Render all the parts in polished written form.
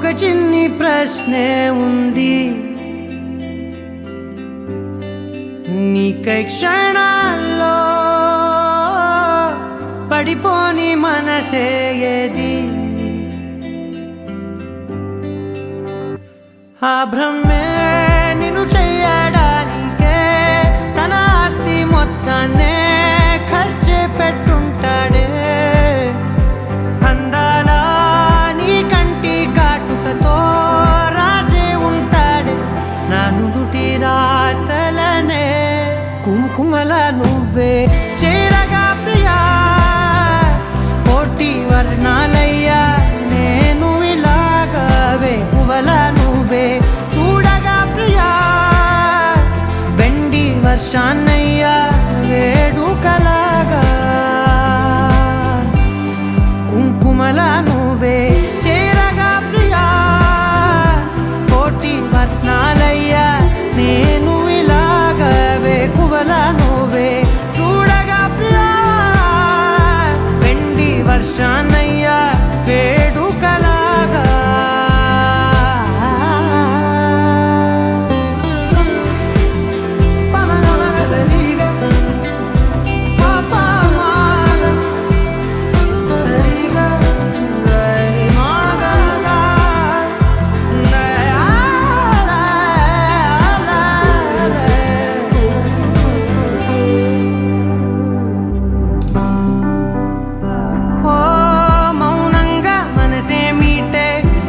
ఒక చిన్ని ప్రశ్నే ఉంది, నీకై క్షణాల్లో పడిపోని మనసే ఏది? ఆ భ్రమే నిన్ను చెయ్యడానికే తన ఆస్తి మొత్తాన్నే ఖర్చే పెట్టుంటాడే. అందాల నీ కంటి కాటుకతో రాసే ఉంటాడే నా నుదుటి రాతలనే. కుంకుమల నువ్వే చేరగా ప్రియా, కోటి వర్ణాలయ్యా నేను ఇలాగవే. పువ్వల నువ్వే చూడగా ప్రియా, వెండి వర్షాన్నయ్యా వేడుకలాగా. కుంకుమల నువ్వే చేరగా ప్రియా, కోటి వర్ణాలయ్యా నేను ఇలాగవే. పువ్వల నువ్వే చూడగా ప్రియా, వెండి వర్షాన్నయ్యా వేడుకలాగా.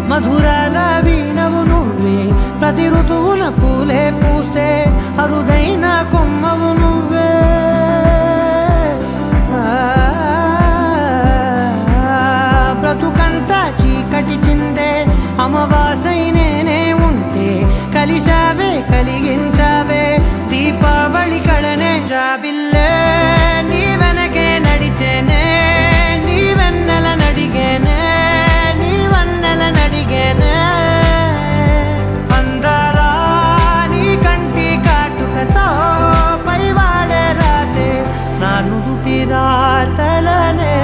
మధురాల వీణవు నువ్వే, ప్రతి ఋతువుల పూలే పూసే అరుదైన కొమ్మవు నువ్వే. బ్రతుకంతా చీకటి చిందే అమావాసై నేనే ఉంటే, కలిశావే కలిగించావే దీపావళి కళనే. జాబిల్లే నీ వెనకే నడిచేనే, నీ వెన్నెల నడిగేనే, నీ వన్నెల నడిగేనే. అందాలా నీ కంటి కాటుకతో పైవాడే రాసే నా నుదుటి రాతలనే.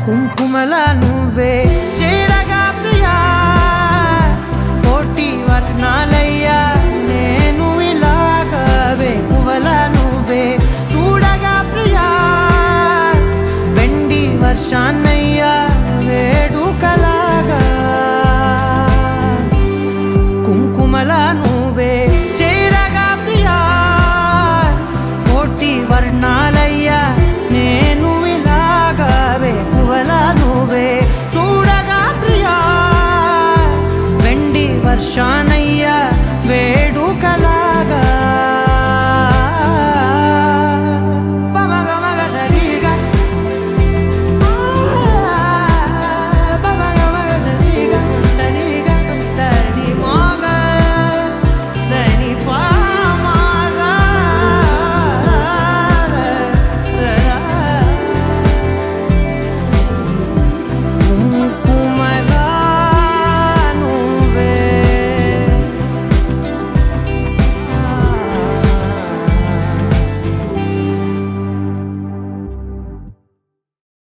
కుంకుమల నువ్వే చేరగా ప్రియా, కోటి వర్ణాలయ్యా నేను ఇలాగవే. పువ్వల నువ్వే చూడగా ప్రియా, వెండి వర్షాన్ని